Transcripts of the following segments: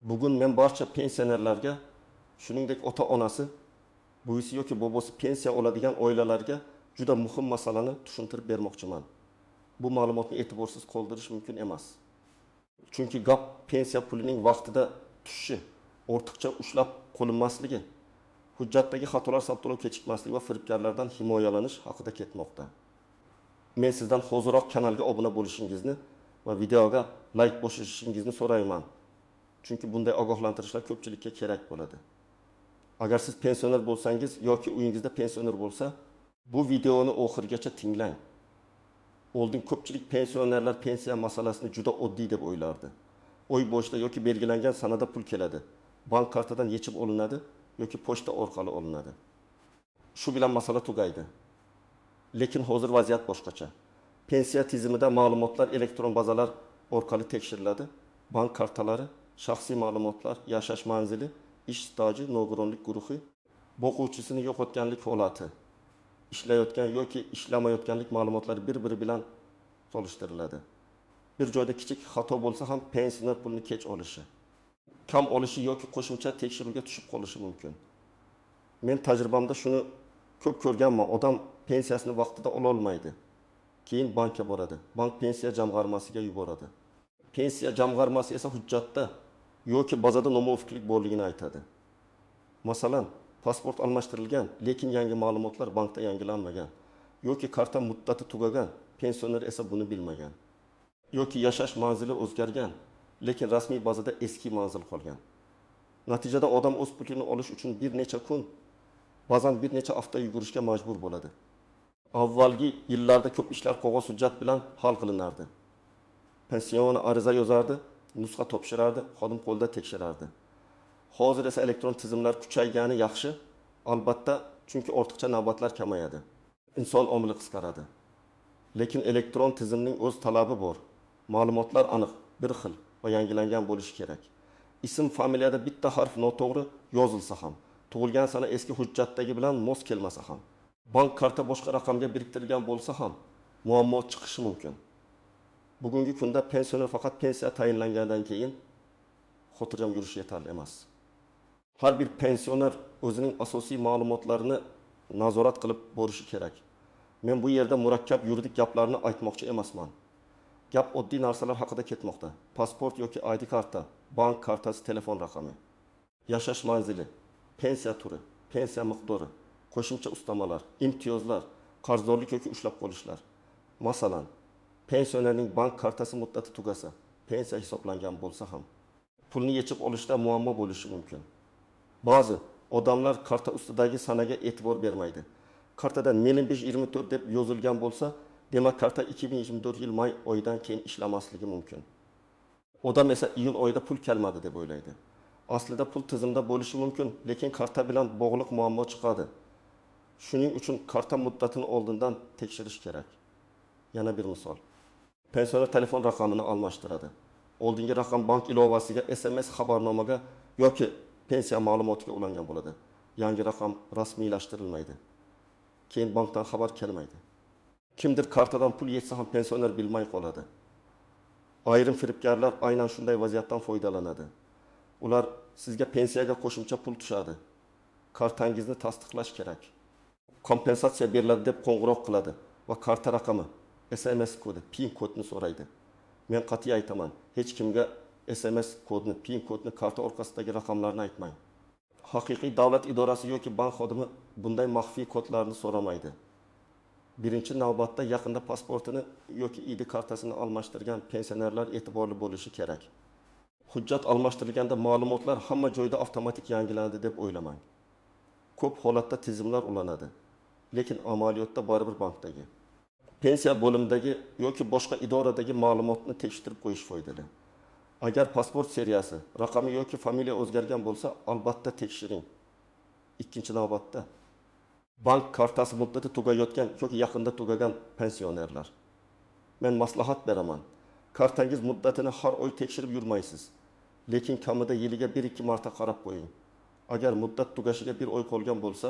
Bugun men barcha pensionerlarga, shuningdek ota-onasi, buvisi yoki bobosi pensiya oladigan oilalarga juda muhim masalani tushuntirib bermoqchiman. Bu ma'lumotni e'tiborsiz qoldirish mumkin emas. Chunki gap pensiya pulining vaqtida tushishi, ortiqcha ushlab qo'linmasligi, hujjatdagi xatolar sabtolov kechikmasligi va firibgarlardan himoyalanish haqida ketmoqda. Men sizdan hoziroq kanalga obuna bo'lishingizni va videoga like bosishingizni so'rayman. Chunki bunday ogohlantirishlar ko'pchilikka kerak bo'ladi. Agar siz pensioner bo'lsangiz yoki uyingizda pensioner bo'lsa, bu videoni oxirigacha tinglang. Oldin ko'pchilik pensionerlar pensiya masalasini juda oddiy deb o'ylardi. Oy boshida yoki belgilangan sanada pul keladi. Bank kartadan yechib olinadi yoki pochta orqali olinadi. Shu bilan masala tugaydi. Lekin hozir vaziyat boshqacha. Pensiya tizimida ma'lumotlar elektron bazalar orqali tekshiriladi. Bank kartalari, shaxsiy ma'lumotlar, yashash manzili, ish staji, nogironlik guruhi, boquvchisini yo'qotganlik holati, ishlayotgan yoki ishlamayotganlik ma'lumotlari bir-biri bilan solishtiriladi. Bir joyda kichik xato bo'lsa ham pensioner pulni kech olishi, kam olishi yoki qo'shimcha tekshiruvga tushib qolishi mumkin. Men tajribamda shuni ko'p ko'rganman. Odam pensiyasini vaqtida ola olmaydi. Keyin bankka boradi. Bank pensiya jamg'armasiga yuboradi. Pensiya jamg'armasi esa hujjatda yoki bazada nomuvofiqlik borligini aytadi. Masalan, pasport almashtirilgan, lekin yangi ma'lumotlar bankda yangilanmagan, yoki karta muddati tugagan, pensioner esa buni bilmagan. Yoki yashash manzili o'zgargan, lekin rasmiy bazada eski manzil qolgan. Natijada odam o'z pulini olish uchun bir necha kun, ba'zan bir necha hafta yugurishga majbur bo'ladi. Avvalgi yillarda ko'p ishlar qog'oz hujjat bilan hal qilinardi. Pensiyon ariza yozardi, nusxa topshirardi, xodim qo'lda tekshirardi. Hozir esa elektron tizimlar kuchaygani yaxshi, albatta, chunki ortiqcha navbatlar kamayadi. Inson omili qisqaradi. Lekin elektron tizimning o'z talabi bor. Ma'lumotlar aniq, bir xil va yangilangan bo'lishi kerak. Ism, familiyada bitta harf noto'g'ri yozilsa ham, tug'ilgan sana eski hujjatdagi bilan mos kelmasa ham, bank karta boshqa raqamga biriktirilgan bo'lsa ham muammo chiqishi mumkin. Bugungi kunda pensioner faqat pensiya tayinlangandan keyin xotirjam yurish yetarli emas. Har bir pensioner o'zining asosiy ma'lumotlarini nazorat qilib borishi kerak. Men bu yerda murakkab yuridik gaplarni aytmoqchi emasman. Gap oddiy narsalar haqida ketmoqda. Pasport yoki ID karta, bank kartasi, telefon raqami, yashash manzili, pensiya turi, pensiya miqdori, qo'shimcha ustamalar, imtiyozlar, qarzdorlik yoki ushlab qolishlar. Masalan, pensionerning bank kartasi muddati tugasa, pensiya hisoblangan bo'lsa ham, pulni yechib olishda muammo bo'lishi mumkin. Ba'zi odamlar karta ustidagi sanaga e'tibor bermaydi. Kartada 1524 deb yozilgan bo'lsa, demak karta 2024 yil may oyidan keyin ishlamasligi mumkin. Odam esa iyul oyida pul kelmadi deb o'ylaydi. Aslida pul tizimda bo'lishi mumkin, lekin karta bilan bog'liq muammo chiqadi. Shuning uchun karta muddatini oldindan tekshirish kerak. Yana bir misol. Pensioner telefon raqamini almashtiradi. Oldingi raqam bank ilovasiga, SMS xabarnomaga yoki pensiya ma'lumotiga ulangan bo'ladi. Yangi raqam rasmiylashtirilmaydi. Keyin bankdan xabar kelmaydi. Kimdir kartadan pul yetsa ham pensioner bilmay qoladi. Ayrim firibgarlar aynan shunday vaziyatdan foydalanadi. Ular sizga pensiyaga qo'shimcha pul tushadi. Kartangizni tasdiqlash kerak. Kompensatsiya beriladi deb qo'ng'iroq qiladi va karta raqami, SMS kodi, PIN kodni so'raydi. Men qat'iy aytaman, hech kimga SMS kodni, PIN kodni, karta orqasidagi raqamlarni aytmang. Haqiqiy davlat idorasi yoki bank xodimi bunday maxfiy kodlarni so'ramaydi. Birinchi navbatda yaqinda pasportini yoki ID kartasini almashtirgan pensionerlar e'tiborli bo'lishi kerak. Hujjat almashtirilganda ma'lumotlar hamma joyda avtomatik yangilanadi deb o'ylamang. Ko'p holatda tizimlar ulanadi, lekin amaliyotda baribir bankdagi, pensiya bo'limidagi yoki boshqa idoradagi ma'lumotni tekshirib qo'yish foydali. Agar pasport seriyasi, raqami yoki familiya o'zgargan bo'lsa, albatta tekshiring. Ikkinchi navbatda bank kartasi muddati tugayotgan yoki yaqinda tugagan pensionerlar. Men maslahat beraman. Kartangiz muddatini har oy tekshirib yurmaysiz, lekin kamida yiliga 1-2 marta qarab qo'ying. Agar muddat tugashiga 1 oy qolgan bo'lsa,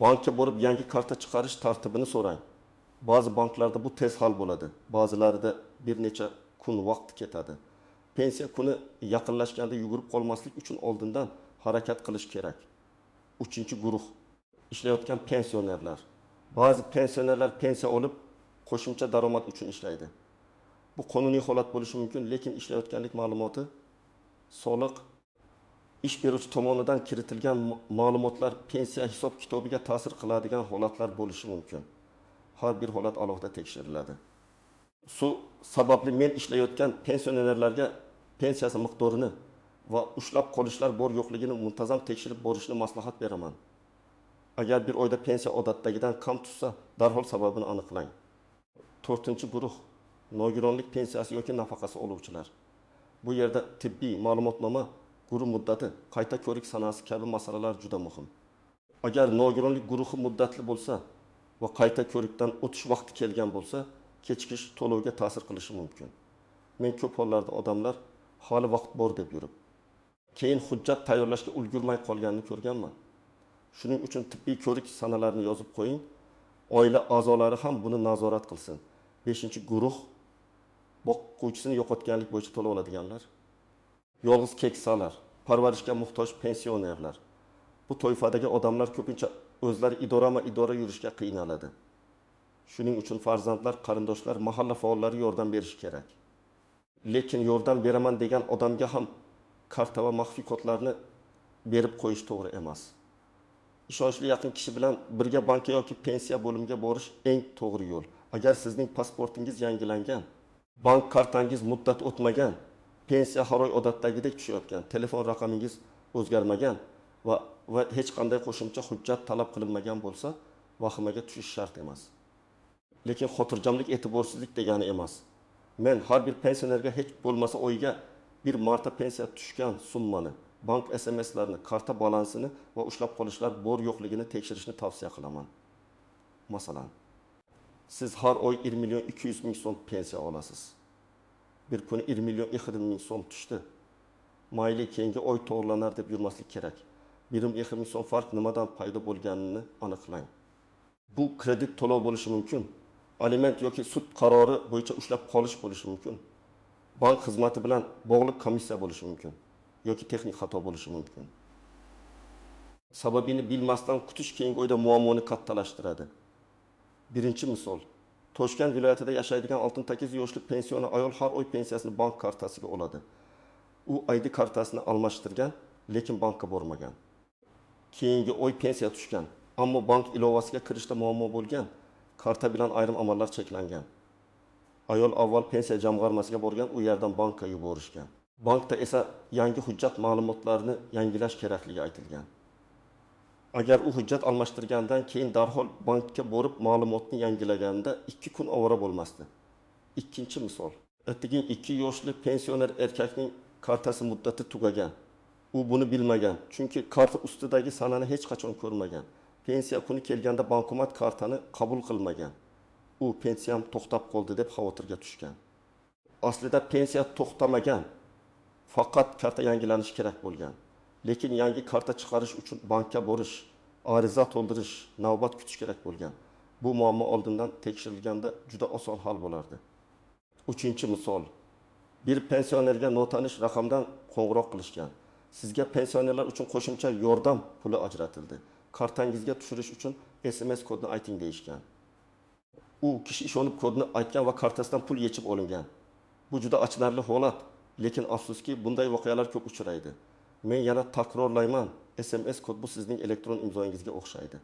bankka borib yangi karta chiqarish tartibini so'rang. Ba'zi banklarda bu tez hal bo'ladi, ba'zilarida bir necha kun vaqt ketadi. pensiya kuni yaqinlashganda yugurib qolmaslik uchun oldindan harakat qilish kerak. 3-guruh ishlayotgan pensionerlar. Ba'zi pensionerlar pensiya olib qo'shimcha daromad uchun ishlaydi. Bu qonuniy holat bo'lishi mumkin, lekin ishlayotganlik ma'lumoti soliq ish beruvchi tomonidan kiritilgan ma'lumotlar pensiya hisob kitobiga ta'sir qiladigan holatlar bo'lishi mumkin. Har bir holat alohida tekshiriladi. Shu sababli men ishlayotgan pensionerlarga pensiyasi miqdorini va ushlab qolishlar bor yo'qligini muntazam tekshirib borishni maslahat beraman. Agar bir oyda pensiya odatdagidan kam tushsa, darhol sababini aniqlang. 4-guruh nogironlik pensiyasi yoki nafaqasi oluvchilar. Bu yerda tibbiy ma'lumotnoma, guruh muddati, qayta ko'rik sanasi kabi masalalar juda muhim. Agar nogironlik guruhi muddatli bo'lsa va qayta ko'rikdan o'tish vaqti kelgan bo'lsa, kechikish to'lovga ta'sir qilishi mumkin. Men ko'p hollarda odamlar hali vaqt bor deb yurib, keyin hujjat tayyorlashga ulgurmay qolganini ko'rganman. Shuning uchun tibbiy ko'rik sanalarini yozib qo'ying. Oila a'zolari ham buni nazorat qilsin. 5-guruh boquvchisini yo'qotganlik bo'yicha to'lov oladiganlar. Yolg'iz keksalar, parvarishga muhtoj pensionerlar. Bu toifadagi odamlar ko'pincha o'zlari idora yurishga qiynaladi. Shuning uchun farzandlar, qarindoshlar, mahalla faollari yordam berishi kerak. Lekin yordam beraman degan odamga ham karta va maxfiy kodlarni berib qo'yish to'g'ri emas. Ishonchli yaqin kishi bilan birga bankka yoki pensiya bo'limiga borish eng to'g'ri yo'l. Agar sizning pasportingiz yangilangan, bank kartangiz muddat o'tmagan, pensiya har oy odatdagidek tushayotgan, telefon raqamingiz o'zgarmagan va hech qanday qo'shimcha hujjat talab qilinmagan bo'lsa, vahimaga tushish shart emas. Lekin xotirjamlik e'tiborsizlik degani emas. Men har bir pensionerga hech bo'lmasa oyiga bir marta pensiya tushgan summani, bank SMS'larini, karta balansini va ushlab qolishlar bor yo'qligini tekshirishni tavsiya qilaman. Masalan, siz har oy 1.200.000 so'm pensiya olasiz. Bir kuni 1.200.000 so'm tushdi. Mayli keyingi oy to'g'rilanar deb yurmaslik kerak. 1.200.000 so'm farq nimadan paydo bo'lganini aniqlang. Bu kredit to'lov bo'lishi mumkin. Aliment yoki sud qarori bo'yicha ushlab qolish bo'lishi mumkin. Bank xizmati bilan bog'liq komissiya bo'lishi mumkin yoki texnik xato bo'lishi mumkin. Sababini bilmasdan kutish keyingi oyda muammoni kattalashtiradi. Birinchi misol, Toshkent viloyatida yashaydigan 68 yoshli pensiona ayol har oy pensiyasini bank kartasiga oladi. U ID kartasini almashtirgan, lekin bankka bormagan. Keyingi oy pensiya tushgan, ammo bank ilovasiga kirishda muammo bo'lgan. Karta bilan ayrim amallar cheklangan. Ayol avval pensiya jamg'armasiga borgan, u yerdan bankka yuborishgan. Bankda esa yangi hujjat ma'lumotlarini yangilash kerakligi aytilgan. Agar u hujjat almashtirgandan keyin darhol bankka borib ma'lumotni yangilaganda 2 kun ovora bo'lmasdi. Ikkinchi misol, atigi 2 yoshli pensioner erkakning kartasi muddati tugagan. U buni bilmagan, chunki karta ustidagi sanani hech qachon ko'rmagan. Pensiya kuni kelganda bankomat kartani qabul qilmagan. U pensiyam to'xtab qoldi deb xavotirga tushgan. Aslida pensiya to'xtamagan. Faqat karta yangilanishi kerak bo'lgan. Lekin yangi karta chiqarish uchun bankka borish, ariza to'ldirish, navbat kutish kerak bo'lgan. Bu muammo oldindan tekshirilganda juda oson hal bo'lardi. 3-misol. Bir pensionerga notanish raqamdan qo'ng'iroq qilishgan. Sizga pensionerlar uchun qo'shimcha yordam puli ajratildi. Kartangizga tushirish uchun SMS kodni ayting deyishgan. U kishi ishonib kodni aytgan va kartasidan pul yechib olingan. Bu juda achinarli holat, lekin afsuski bunday voqealar ko'p uchraydi. Men yana takrorlayman, SMS kod bu sizning elektron imzoingizga o'xshaydi.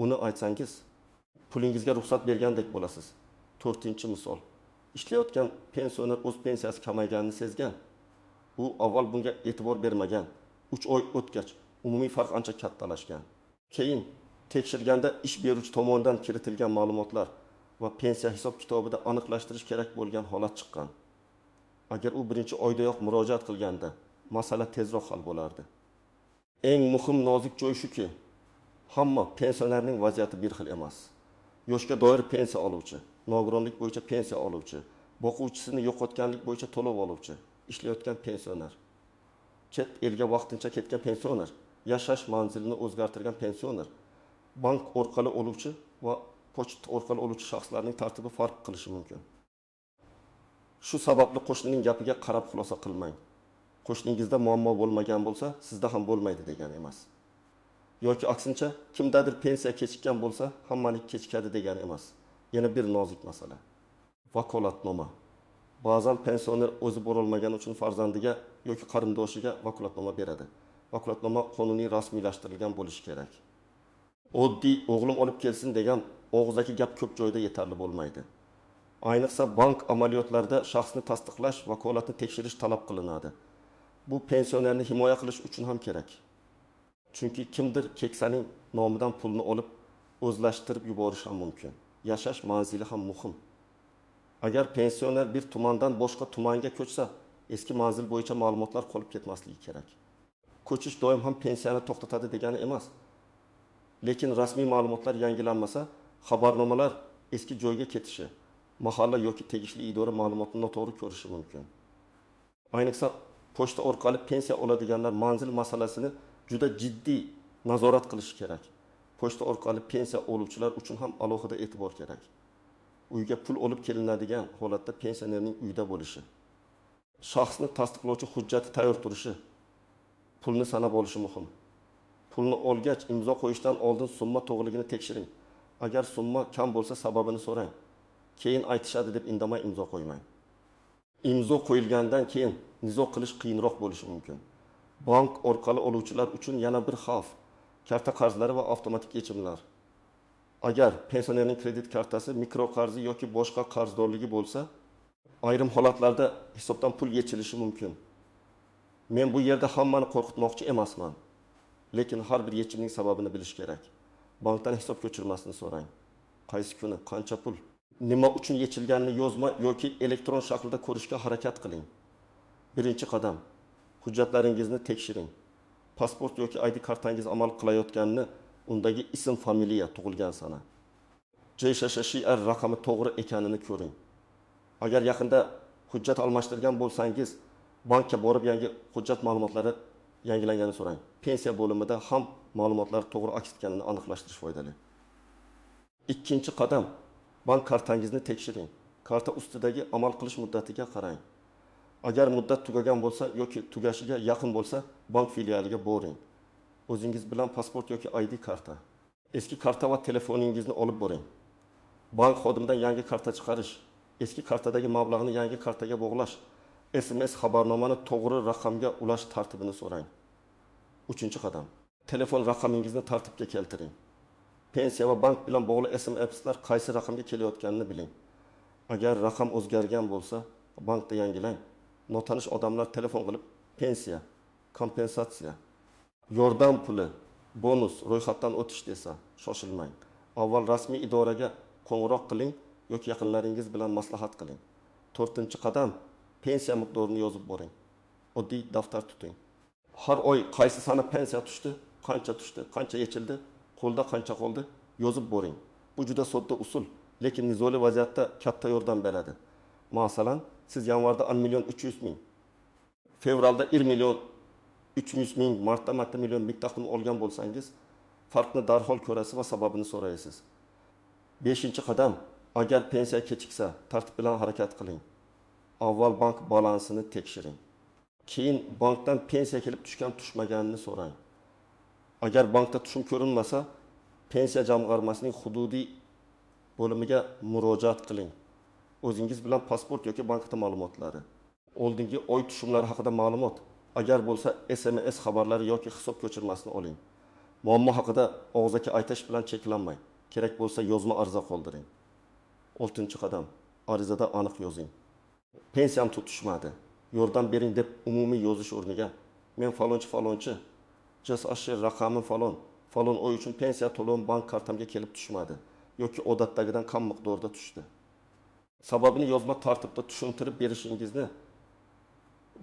Uni aytsangiz, pulingizga ruxsat bergandek bo'lasiz. 4-misol. Ishlayotgan pensioner o'z pensiyasi kamayganini sezgan. U avval bunga e'tibor bermagan. 3 oy o'tgach umumiy farq ancha kattalashgan. Keyin tekshirganda ish beruvchi tomonidan kiritilgan ma'lumotlar va pensiya hisob kitobida aniqlashtirish kerak bo'lgan holat chiqqan. Agar u birinchi oydayoq murojaat qilganda masala tezroq hal bo'lardi. Eng muhim nozik joy shuki, hamma pensionerning vaziyati bir xil emas. Yoshga doir pensiya oluvchi, nogironlik bo'yicha pensiya oluvchi, boquvchisini yo'qotganlik bo'yicha to'lov oluvchi, ishlayotgan pensioner, chet elga vaqtincha ketgan pensioner, yashash manzilini o'zgartirgan pensioner, bank orqali oluvchi va pochta orqali oluvchi shaxslarning tartibi farq qilishi mumkin. Shu sababli qo'shnining gapiga qarab xulosa qilmang. Qo'shningizda muammo bo'lmagan bo'lsa, sizda ham bo'lmaydi degani emas. Yoki aksincha, kimdadir pensiya kechikkan bo'lsa, hammaniki kechikadi degani emas. Yana bir nozik masala. Vakolatnoma. Ba'zan pensioner o'zi borolmagani uchun farzandiga yoki qarindoshiga vakolatnoma beradi. Vakolatnoma qonuniy rasmiylashtirilgan bo'lishi kerak. Oddiy o'g'lim olib kelsin degan og'zaki gap ko'p joyda yetarli bo'lmaydi. Ayniqsa bank amaliyotlarida shaxsni tasdiqlash, vakolatni tekshirish talab qilinadi. Bu pensionerni himoya qilish uchun ham kerak. Chunki kimdir keksaning nomidan pulni olib o'zlashtirib yuborishi ham mumkin. Yashash manzili ham muhim. Agar pensioner bir tumandan boshqa tumanga ko'chsa, eski manzil bo'yicha ma'lumotlar qolib ketmasligi kerak. Ko'chish doim ham pensiyani to'xtatadi degani emas. Lekin rasmiy ma'lumotlar yangilanmasa, xabarnomalar eski joyga ketishi, mahalla yoki tegishli idora ma'lumotni noto'g'ri ko'rishi mumkin. Ayniqsa pochta orqali pensiya oladiganlar manzil masalasini juda jiddiy nazorat qilish kerak. Pochta orqali pensiya oluvchilar uchun ham alohida e'tibor kerak. Uyga pul olib kelinadigan holatda pensionerning uyda bo'lishi, shaxsni tasdiqlovchi hujjati tayyor turishi, pulni sanab olishi muhim. Pulni olgach imzo qo'yishdan oldin summa to'g'riligini tekshiring. Agar summa kam bo'lsa sababini so'rang. Keyin aytishadi deb indamay imzo qo'ymang. Imzo qo'yilgandan keyin nizo qilish qiyinroq bo'lishi mumkin. Bank orqali oluvchilar uchun yana bir xavf karta qarzlari va avtomatik yechimlar. Agar pensionerning kredit kartasi, mikroqarzi yoki boshqa qarzdorligi bo'lsa, ayrim holatlarda hisobdan pul yechilishi mumkin. Men bu yerda hammani qo'rqitmoqchi emasman. Lekin har bir yechimning sababini bilish kerak. Bankdan hisob ko'chirmasini so'rang. Qaysi kuni, qancha pul, nima uchun yechilganini yozma yoki elektron shaklda ko'rishga harakat qiling. Birinchi qadam, hujjatlaringizni tekshiring. Pasport yoki ID kartangiz amal qilayotganini, undagi ism, familiya, tug'ilgan sana, JSHSR raqami to'g'ri ekanini ko'ring. Agar yaqinda hujjat almashtirgan bo'lsangiz, bankka borib yangi hujjat ma'lumotlari yangilanganini so'rang. Pensiya bo'limida ham ma'lumotlar to'g'ri aks etganini aniqlashtirish foydali. Ikkinchi qadam, bank kartangizni tekshiring. Karta ustidagi amal qilish muddatiga qarang. Agar muddat tugagan bo'lsa yoki tugashiga yaqin bo'lsa, bank filialiga boring. O'zingiz bilan pasport yoki ID karta, eski karta va telefoningizni olib boring. Bank xodimidan yangi karta chiqarish, eski kartadagi mablag'ni yangi kartaga bog'lash, SMS xabarnomani to'g'ri raqamga ulash tartibini so'rang. Uchinchi qadam, telefon raqamingizni tartibga keltiring. Pensiya va bank bilan bog'liq SMS'lar qaysi raqamga kelayotganini biling. Agar raqam o'zgargan bo'lsa, bankda yangilang. Notanish odamlar telefon qilib, pensiya, kompensatsiya, yordam puli, bonus, ro'yxatdan o'tish desa, shoshilmang. Avval rasmiy idoraga qo'ng'iroq qiling yoki yaqinlaringiz bilan maslahat qiling. To'rtinchi qadam, pensiya miqdorini yozib boring. Oddiy daftar tuting. Har oy qaysi sana pensiya tushdi, qancha yechildi, qo'lda qancha qoldi, yozib boring. Bu juda sodda usul, lekin nizoli vaziyatda katta yordam beradi. Masalan, siz yanvarda 1 million 300 ming, fevralda 1 million 300 ming, martda 1 million ming taqdim olgan bo'lsangiz, farqni darhol ko'rasiz va sababini so'raysiz. 5-qadam, agar pensiya kechiksa, tartib bilan harakat qiling. Avval bank balansini tekshiring. Keyin bankdan pensiya kelib tushmaganini so'rang. Agar bankda tushum ko'rinmasa, pensiya jamg'armasining hududiy bo'limiga murojaat qiling. O'zingiz bilan pasport yoki bankda ma'lumotlari, oldingi oy tushumlari haqida ma'lumot, agar bo'lsa SMS xabarlari yoki hisob ko'chirmasini oling. Muammo haqida og'zaki aytish bilan cheklanmang. Kerak bo'lsa yozma ariza qoldiring. 6-qadam, arizada aniq yozing. Pensiyam tutishmadi, yordam bering deb umumiy yozish o'rniga, men falonchi, JSHR raqami falon oy uchun pensiya to'lovim bank kartamga kelib tushmadi yoki odatdagidan kam miqdorda tushdi. Sababini yozma tartibda tushuntirib berishingizni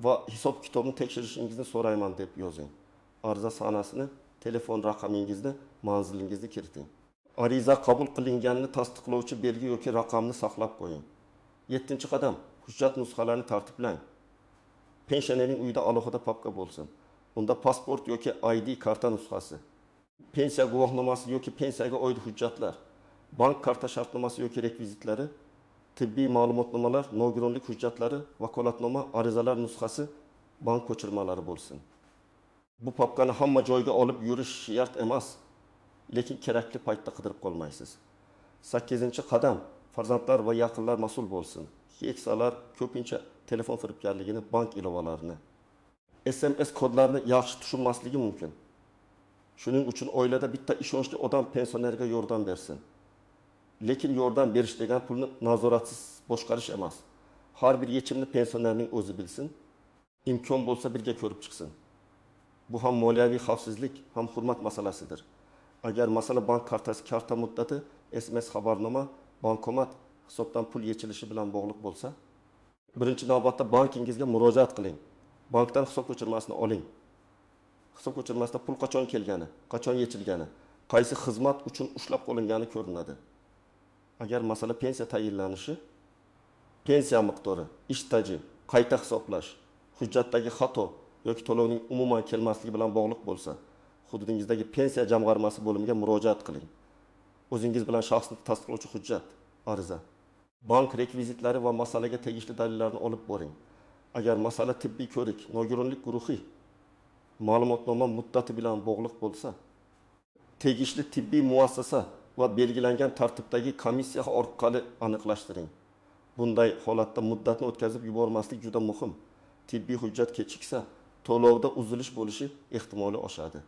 va hisob kitobni tekshirishingizni so'rayman deb yozing. Ariza sanasini, telefon raqamingizni, manzilingizni kiriting. Ariza qabul qilinganini tasdiqlovchi belgi yoki raqamni saqlab qo'ying. 7-qadam, hujjat nusxalarini tartiblang. Pensionerning uyida alohida papka bo'lsin. Unda pasport yoki ID karta nusxasi, pensiya guvohnomasi yoki pensiyaga oid hujjatlar, bank karta shartnomasi yoki rekvizitlari, tibbiy ma'lumotnomalar, nogironlik hujjatlari, vakolatnoma, arizalar nusxasi, bank ko'chirmalari bo'lsin. Bu papkani hamma joyga olib yurish shart emas, lekin kerakli paytda qidirib qolmaysiz. 8-qadam farzandlar va yaqinlar mas'ul bo'lsin. Keksalar ko'pincha telefon firibgarligini, bank ilovalarini, SMS kodlarini yaxshi tushunmasligi mumkin. Shuning uchun oilada bitta ishonchli odam pensionerga yordam bersin. Lekin yordam berish degan pulni nazoratsiz boshqarish emas. Har bir yechimni pensionerning o'zi bilsin, imkon bo'lsa birga ko'rib chiqsin. Bu ham moliyaviy xavfsizlik, ham hurmat masalasidir. Agar masala bank kartasi, karta muddati, SMS xabarnoma, bankomat hisobdan pul yechilishi bilan bog'liq bo'lsa, birinchi navbatda bankingizga murojaat qiling. Bankdan hisob ko'chirmasini oling. Hisob ko'chirmasida pul qachon kelgani, qachon yechilgani, qaysi xizmat uchun ushlab qolingani ko'rinadi. Agar masala pensiya tayinlanishi, pensiya miqdori, ish staji, qayta hisoblash, hujjatdagi xato yoki to'lovning umuman kelmasligi bilan bog'liq bo'lsa, hududingizdagi pensiya jamg'armasi bo'limiga murojaat qiling. O'zingiz bilan shaxsni tasdiqlovchi hujjat, ariza, bank rekvizitlari va masalaga tegishli dalillarni olib boring. Agar masala tibbiy ko'rik, nogironlik guruhi, ma'lumotnoma muddati bilan bog'liq bo'lsa, tegishli tibbiy muassasa va belgilangan tartibdagi komissiya orqali aniqlashtiring. Bunday holatda muddatni o'tkazib yubormaslik juda muhim. Tibbiy hujjat kechiksa, to'lovda uzilish bo'lishi ehtimoli oshadi.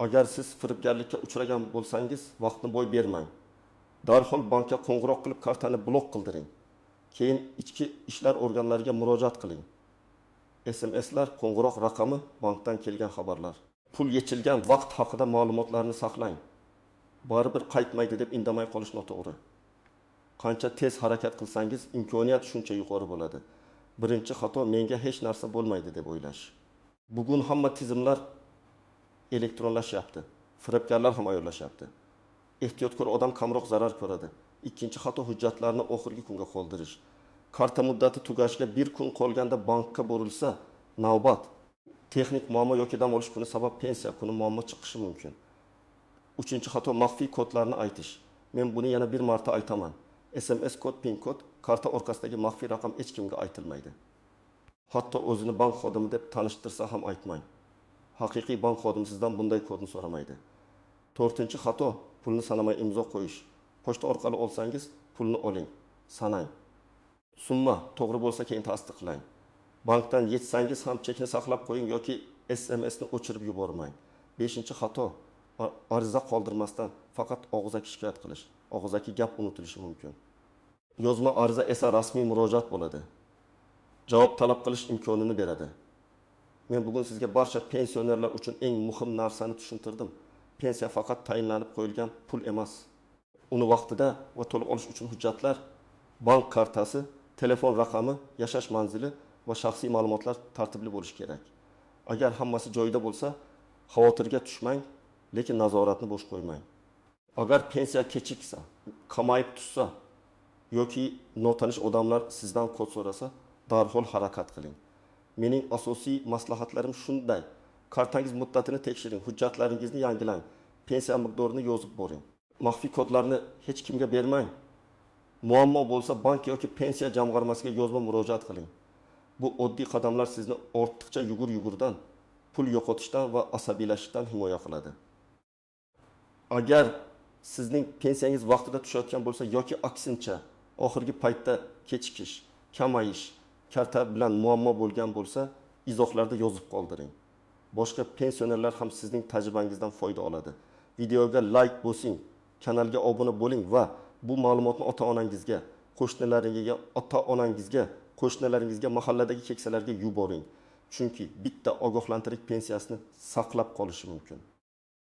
Agar siz firibgarlikka uchragan bo'lsangiz, vaqtni boy bermang. Darhol bankka qo'ng'iroq qilib kartani blok qildiring. Keyin ichki ishlar organlariga murojaat qiling. SMSlar, qo'ng'iroq raqami, bankdan kelgan xabarlar. Pul yechilgan vaqt haqida ma'lumotlarni saqlang. Baribir qaytmaydi deb indamay qolish noto'g'ri. Qancha tez harakat qilsangiz, imkoniyat shuncha yuqori bo'ladi. Birinchi xato menga hech narsa bo'lmaydi deb o'ylash. Bugun hamma tizimlar elektronlashyapti. Firibgarlar ham ayollashyapti. Ehtiyotkor odam kamroq zarar ko'radi. Ikkinchi xato hujjatlarni oxirgi kunga qoldirish. Karta muddati tugashiga 1 kun qolganda bankka borilsa, navbat texnik muammo yoki dam olish kuni sabab pensiya kuni muammo chiqishi mumkin. Uchinchi xato maxfiy kodlarni aytish. Men buni yana bir marta aytaman. SMS kod, PIN kod, karta orqasidagi maxfiy raqam hech kimga aytilmaydi. Hatto o'zini bank xodimi deb tanishtirsa ham aytmang. Haqiqiy bank xodimi sizdan bunday kodni so'ramaydi. 4-xato pulni sanamay imzo qo'yish. Pochta orqali olsangiz, pulni oling, sanang. Summa to'g'ri bo'lsa keyin tasdiqlang. Bankdan yetsangiz ham chekni saqlab qo'ying yoki SMSni o'chirib yubormang. 5-xato ariza qoldirmasdan faqat og'zaki shikoyat qilish. Og'zaki gap unutilishi mumkin. Yozma ariza esa rasmiy murojaat bo'ladi. Javob talab qilish imkonini beradi. Men bugun sizga barcha pensionerlar uchun eng muhim narsani tushuntirdim. Pensiya faqat tayinlanib qo'yilgan pul emas. Uni vaqtida va to'liq olish uchun hujjatlar, bank kartasi, telefon raqami, yashash manzili va shaxsiy ma'lumotlar tartibli bo'lishi kerak. Agar hammasi joyida bo'lsa, xavotirga tushmang, lekin nazoratni bo'sh qo'ymang. Agar pensiya kechiksa, kamayib tushsa yoki notanish odamlar sizdan kod so'rasa, darhol harakat qiling. Mening asosiy maslahatlarim shunday: kartangiz muddatini tekshiring, hujjatlaringizni yangilang, pensiya miqdorini yozib boring. Maxfiy kodlarni hech kimga bermang. Muammo bo'lsa bank yoki pensiya jamg'armasiga yozma murojaat qiling. Bu oddiy qadamlar sizni ortiqcha yugur-yugurdan, pul yo'qotishdan va asabiylashishdan himoya qiladi. Agar sizning pensiyangiz vaqtida tushayotgan bo'lsa yoki aksincha oxirgi paytda kechikish, kamayish, karta bilan muammo bo'lgan bo'lsa, izohlarda yozib qoldiring. Boshqa pensionerlar ham sizning tajribangizdan foyda oladi. Videoga like bosing, kanalga obuna bo'ling va bu ma'lumotni ota-onangizga, qo'shnilaringizga, mahalladagi keksalarga yuboring. Chunki bitta ogohlantirish pensiyasini saqlab qolishi mumkin.